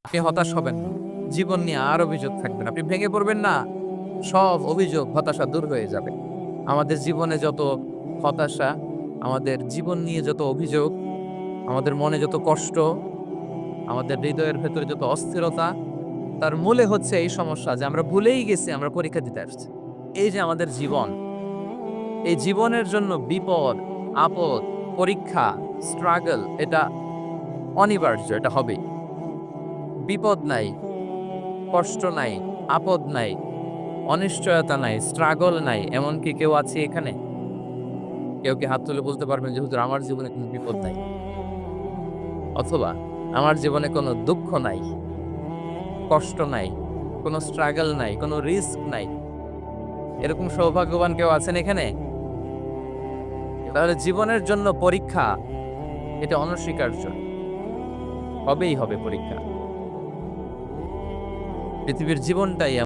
আপনি হতাশ হবেন না। জীবন নিয়ে আর অভিযোগ থাকবে না। আপনি ভেঙে পড়বেন না। সব অভিযোগ, হতাশা দূর হয়ে যাবে। আমাদের জীবনে যত হতাশা, আমাদের জীবন নিয়ে যত অভিযোগ, আমাদের মনে যত কষ্ট, আমাদের হৃদয়ের ভেতরে যত অস্থিরতা, তার মূলে হচ্ছে এই সমস্যা যে আমরা ভুলেই গেছি আমরা পরীক্ষা দিতে আসছি। এই যে আমাদের জীবন, এই জীবনের জন্য বিপদ, আপদ, পরীক্ষা, স্ট্রাগল এটা অনিবার্য, এটা হবেই। বিপদ নাই, কষ্ট নাই, আপদ নাই, অনিশ্চয়তা নাই, স্ট্রাগল নাই। এমন কি কেউ আছে এখানে? কেউ কি হাত তুলে বলতে পারবেন যে হুজুর আমার জীবনে কোনো বিপদ নাই? অথবা আমার জীবনে কোনো দুঃখ নাই, কষ্ট নাই, কোনো স্ট্রাগল নাই, কোনো রিস্ক নাই। এরকম সৌভাগ্যবান কেউ আছেন এখানে? তাহলে জীবনের জন্য পরীক্ষা এটা অনস্বীকার্য। হবেই হবে পরীক্ষা। পৃথিবীর জীবনটাই